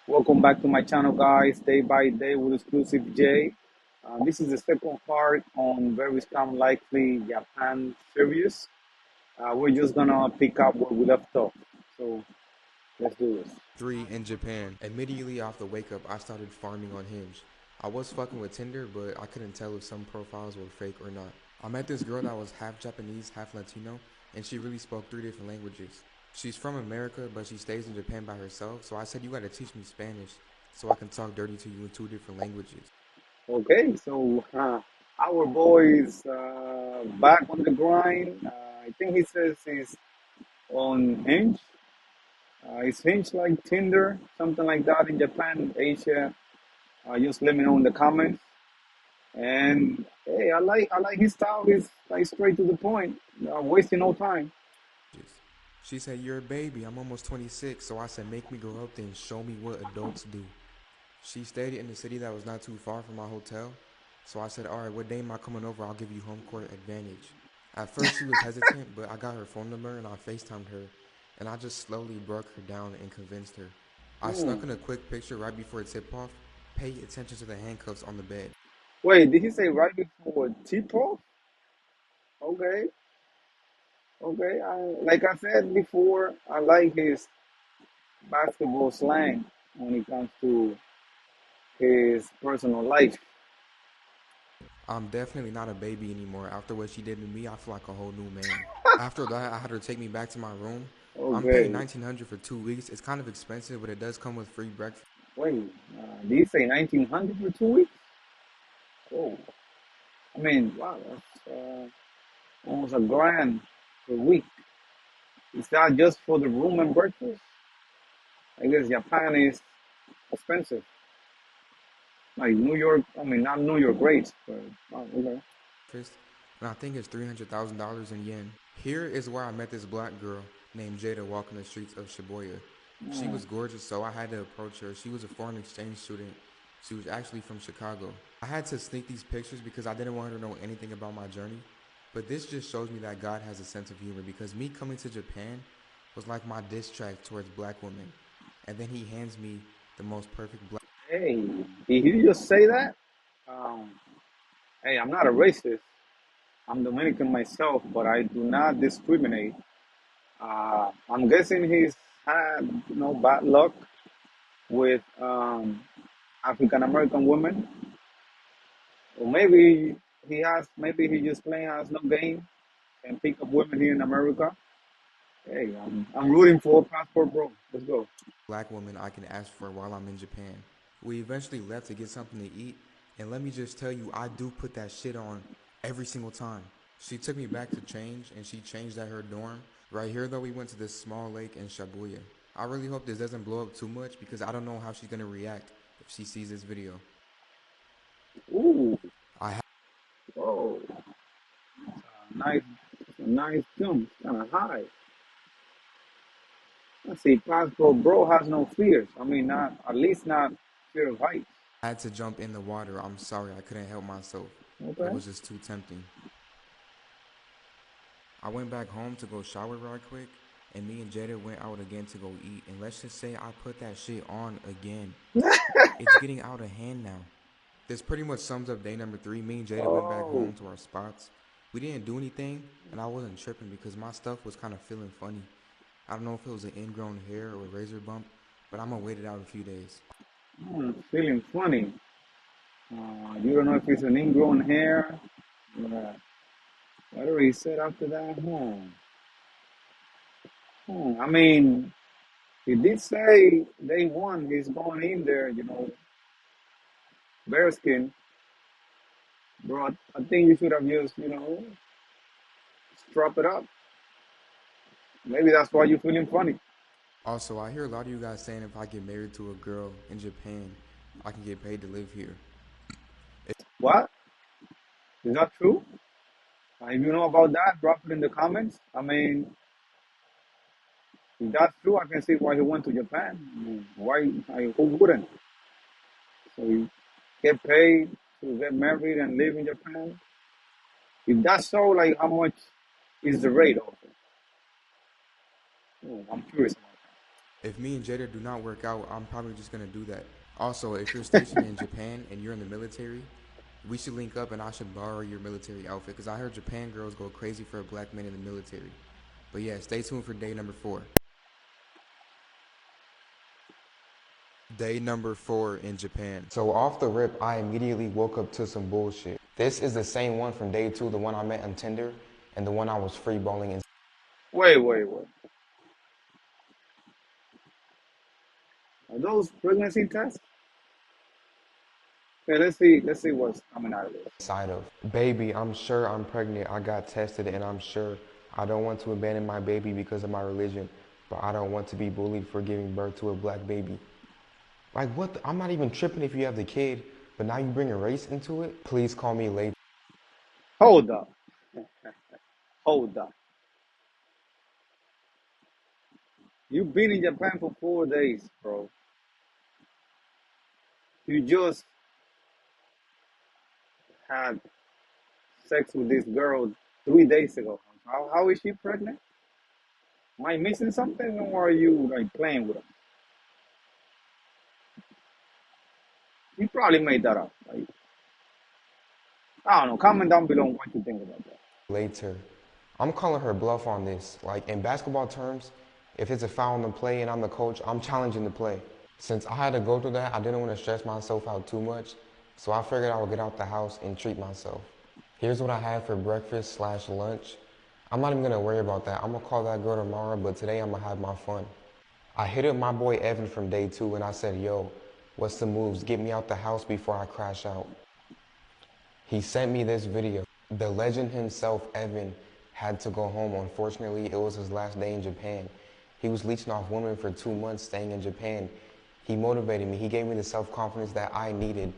Welcome back to my channel, guys. Day by day with exclusive J. This is the second part on Veryscamlikely Japan series. We're just gonna pick up where we left off. So let's do this. 3 in Japan. Immediately off the wake up, I started farming on Hinge. I was fucking with Tinder, but I couldn't tell if some profiles were fake or not. I met this girl that was half Japanese, half Latino, and she really spoke 3 different languages. She's from America, but she stays in Japan by herself, so I said, you gotta teach me Spanish so I can talk dirty to you in 2 different languages. Okay, so our boy is back on the grind. I think he says he's on Hinge. Is Hinge like Tinder, something like that in Japan, Asia? Just let me know in the comments. And hey, I like his style. He's like straight to the point, wasting no time. She said, you're a baby, I'm almost 26, so I said, make me grow up then, show me what adults do. She stayed in the city that was not too far from my hotel. So I said, alright, what day am I coming over? I'll give you home court advantage. At first she was hesitant, but I got her phone number and I FaceTimed her. And I just slowly broke her down and convinced her. I Hmm. snuck in a quick picture right before tip off. Pay attention to the handcuffs on the bed. Wait, did he say right before tip-off? Okay, okay. Like I said before, I like his basketball slang when it comes to his personal life. I'm definitely not a baby anymore. After what she did to me, I feel like a whole new man. After that, I had her take me back to my room. I'm paying Okay, 1900 for 2 weeks. It's kind of expensive, but it does come with free breakfast. wait. Did he say 1900 for 2 weeks? Oh, I mean, wow, that's almost a grand per week. Is that just for the room and breakfast? I guess Japan is expensive. Like New York, I mean, not New York rates, but oh, okay. And I think it's $300,000 in yen. Here is where I met this black girl named Jada walking the streets of Shibuya. She Mm. was gorgeous, so I had to approach her. She was a foreign exchange student. She was actually from Chicago. I had to sneak these pictures because I didn't want her to know anything about my journey. But this just shows me that God has a sense of humor because me coming to Japan was like my diss track towards black women. And then he hands me the most perfect black. Hey, did he just say that? Um, hey, I'm not a racist. I'm Dominican myself, but I do not discriminate. I'm guessing he's had, bad luck with African American women, or maybe he just plain has no game and pick up women here in America. Hey, I'm rooting for passport, bro. Let's go. Black woman I can ask for while I'm in Japan. We eventually left to get something to eat, and let me just tell you, I do put that shit on every single time. She took me back to change, and she changed at her dorm. Right here, though, we went to this small lake in Shibuya. I really hope this doesn't blow up too much because I don't know how she's gonna react if she sees this video. Ooh, I whoa, nice, nice jump, kind of high. Let's see, passport, bro has no fears. I mean, not at least not fear of heights. had to jump in the water. I'm sorry, I couldn't help myself. It Okay. was just too tempting. I went back home to go shower right quick, and me and Jada went out again to go eat. And let's just say I put that shit on again. It's getting out of hand now. This pretty much sums up day number 3. Me and Jada went back Oh, home to our spots. We didn't do anything, and I wasn't tripping because my stuff was kind of feeling funny. I don't know if it was an ingrown hair or a razor bump, but I'm gonna wait it out a few days. feeling funny. You don't know if it's an ingrown hair. Whatever he said after that. I mean, he did say day one he's going in there, bearskin. Bro, I think you should have just, strap it up. Maybe that's why you're feeling funny. Also, I hear a lot of you guys saying if I get married to a girl in Japan, I can get paid to live here. What? Is that true? If you know about that, drop it in the comments. I mean, if that's true, I can see why he went to Japan. I mean, who wouldn't? So you get paid to get married and live in Japan. If that's so, like, how much is the rate of it? Oh, I'm curious about that. If me and Jada do not work out, I'm probably just gonna do that. Also, if you're stationed in Japan and you're in the military, we should link up and I should borrow your military outfit because I heard Japan girls go crazy for a black man in the military. But yeah, stay tuned for day number 4. Day number 4 in Japan. So off the rip, I immediately woke up to some bullshit. This is the same one from day 2, the one I met on Tinder, and the one I was free balling in. Wait. Are those pregnancy tests? Okay, let's see what's coming out of this. Side of, baby, I'm sure I'm pregnant. I got tested and I'm sure I don't want to abandon my baby because of my religion, but I don't want to be bullied for giving birth to a black baby. Like what? I'm not even tripping if you have the kid, but now you bring a race into it? Please call me late. Hold up. Hold up. You've been in Japan for 4 days, bro. You just had sex with this girl 3 days ago. How is she pregnant? Am I missing something, or are you like playing with her? You probably made that up. Like, I don't know. Comment down below what you think about that. Later. I'm calling her bluff on this. Like in basketball terms, if it's a foul on the play and I'm the coach, I'm challenging the play. Since I had to go through that, I didn't want to stress myself out too much, so I figured I would get out the house and treat myself. Here's what I had for breakfast slash lunch. I'm not even gonna worry about that. I'm gonna call that girl tomorrow, but today I'm gonna have my fun. I hit up my boy Evan from day 2 and I said, yo, what's the moves? Get me out the house before I crash out. He sent me this video. The legend himself, Evan, had to go home. Unfortunately, it was his last day in Japan. He was leeching off women for 2 months staying in Japan. He motivated me. He gave me the self-confidence that I needed.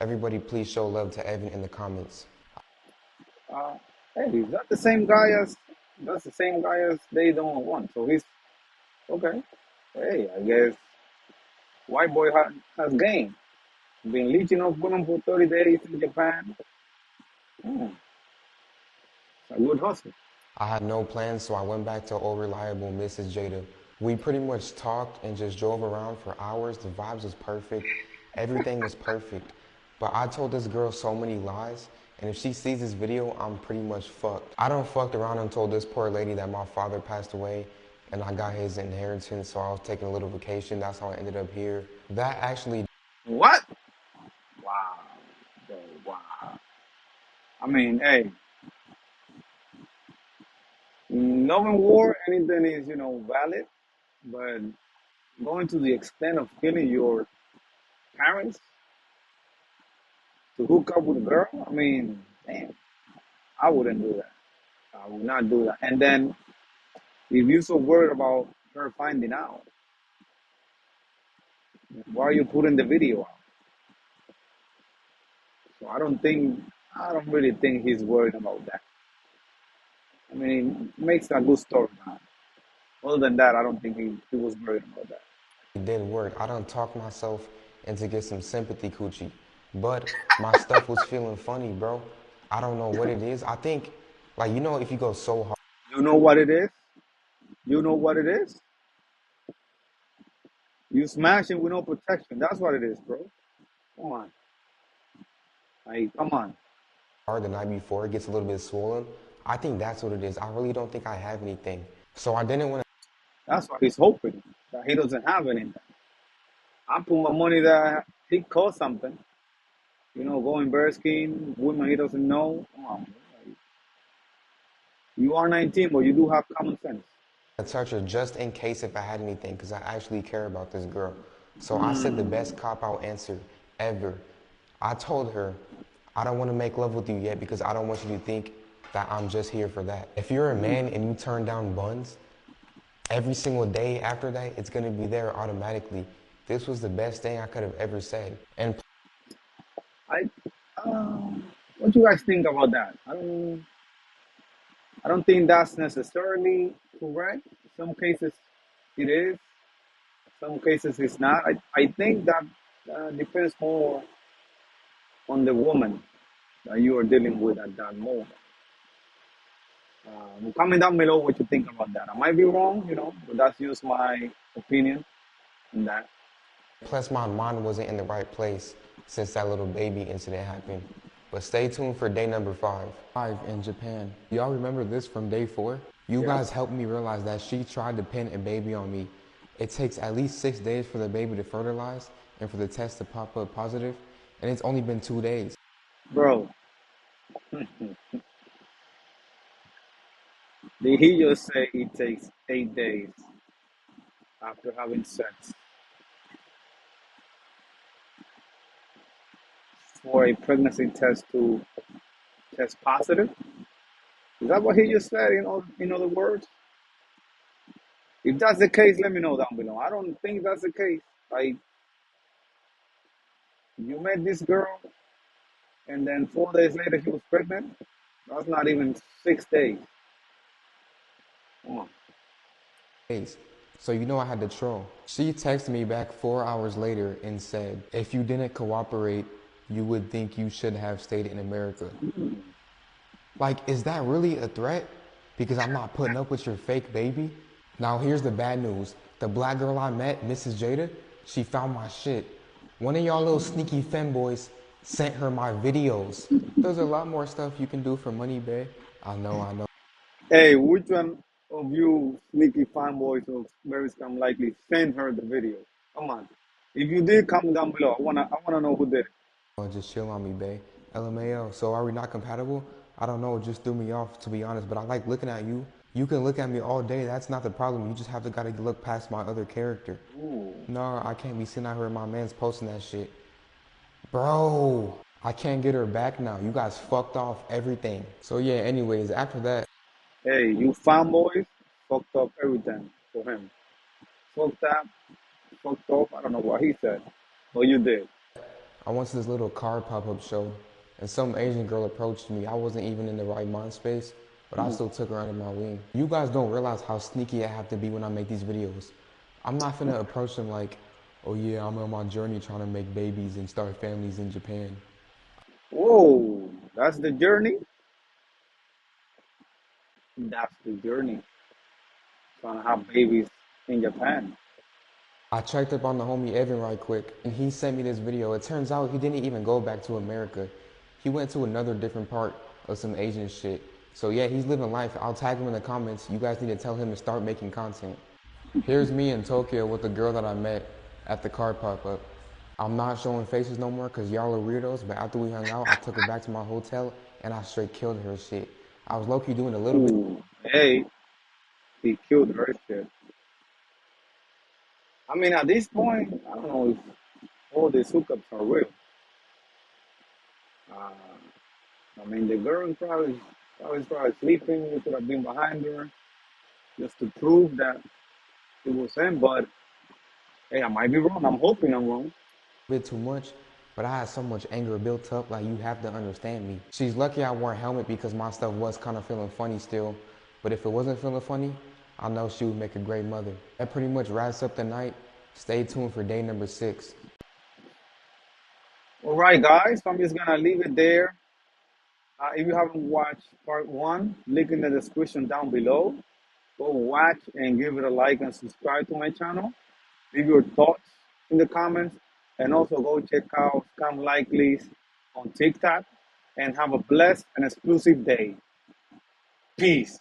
Everybody please show love to Evan in the comments. Uh, hey, is that the same guy as that's the same guy as they don't want? So he's okay. Hey, I guess white boy has game. Been leeching off women for 30 days in Japan. Hmm, it's a good hustle. I had no plans, so I went back to old reliable Mrs. Jada. We pretty much talked and just drove around for hours. The vibes was perfect. Everything was perfect. But I told this girl so many lies, and if she sees this video, I'm pretty much fucked. I done fucked around and told this poor lady that my father passed away and I got his inheritance, so I was taking a little vacation. That's how I ended up here. That actually What? Wow. Bro, wow. I mean, hey, love and war, anything is, valid, but going to the extent of killing your parents to hook up with a girl, I mean, damn, I wouldn't do that. I would not do that. And then if you're so worried about her finding out, why are you putting the video out? So I don't really think he's worried about that. I mean, it makes a good story. Other than that, I don't think he was worried about that. did work. I done talked myself into get some sympathy coochie. But my stuff was feeling funny, bro. I don't know what it is. I think, like, if you go so hard. You know what it is? You know what it is? You smashing with no protection. That's what it is, bro. Come on. Like, come on. The night before, it gets a little bit swollen. I think that's what it is. I really don't think I have anything. So I didn't want to. That's why he's hoping that he doesn't have anything. I put my money that he caused something. Going bearskin, women he doesn't know. Come on, man. You are 19, but you do have common sense. Touch her just in case if I had anything, because I actually care about this girl. So I said the best cop-out answer ever. I told her, I don't want to make love with you yet because I don't want you to think that I'm just here for that. If you're a man and you turn down buns, every single day after that, it's going to be there automatically. This was the best thing I could have ever said. And I, what do you guys think about that? I don't think that's necessarily correct. Some cases it is. Some cases it's not. I think that depends more on the woman that you are dealing with at that moment. Comment down below what you think about that. I might be wrong, but that's just my opinion. in that. Plus, my mind wasn't in the right place since that little baby incident happened. But stay tuned for day number 5. 5 in Japan. Y'all remember this from day 4? You Yep. guys helped me realize that she tried to pin a baby on me. It takes at least 6 days for the baby to fertilize and for the test to pop up positive, and it's only been 2 days. Bro, did he just say it takes 8 days after having sex for a pregnancy test to test positive? Is that what he just said in other words? If that's the case, let me know down below. I don't think that's the case. Like, you met this girl and then 4 days later she was pregnant? That's not even 6 days. Come on. So you know I had to troll. She texted me back 4 hours later and said, if you didn't cooperate, you would think you should have stayed in America. Like, is that really a threat? Because I'm not putting up with your fake baby? Now here's the bad news. The black girl I met, Mrs. Jada, she found my shit. One of y'all little sneaky femboys sent her my videos. There's a lot more stuff you can do for money, babe. I know. Hey, which one of you sneaky fanboys of Veryscamlikely send her the video? Come on. If you did, comment down below. I wanna know who did it. Just chill on me, babe. LMAO. So are we not compatible? I don't know. It just threw me off, to be honest. But I like looking at you. You can look at me all day. That's not the problem. You just have to gotta look past my other character. Ooh. No, I can't be sitting out here and my man's posting that shit. Bro, I can't get her back now. You guys fucked off everything. So yeah, anyways, after that, Hey, you fanboys fucked up everything for him. Fucked up, fucked up. I don't know what he said, but you did. I went to this little car pop-up show and some Asian girl approached me. I wasn't even in the right mind space, but I still took her under my wing. You guys don't realize how sneaky I have to be when I make these videos. I'm not finna approach them like, oh yeah, I'm on my journey trying to make babies and start families in Japan. Whoa, that's the journey? That's the journey. Trying to have babies in Japan. I checked up on the homie Evan right quick, and he sent me this video. It turns out he didn't even go back to America. He went to another different part of some Asian shit. So yeah, he's living life. I'll tag him in the comments. You guys need to tell him to start making content. Here's me in Tokyo with the girl that I met at the car pop-up. I'm not showing faces no more because y'all are weirdos, but after we hung out, I took her back to my hotel and I straight killed her shit. I was low-key doing a little bit. Ooh, hey, he killed her shit. I mean, at this point, I don't know if all these hookups are real. Uh, I mean, the girl is probably sleeping. You could have been behind her just to prove that it was him. But hey, I might be wrong. I'm hoping I'm wrong. Bit too much, but I had so much anger built up, like you have to understand me. She's lucky I wore a helmet because my stuff was kind of feeling funny still, but if it wasn't feeling funny, I know she would make a great mother. That pretty much wraps up the night. Stay tuned for day number 6. All right, guys. So I'm just gonna leave it there. If you haven't watched part one, link in the description down below. Go watch and give it a like and subscribe to my channel. Leave your thoughts in the comments. And also go check out Scam Likely's on TikTok. And have a blessed and exclusive day. Peace.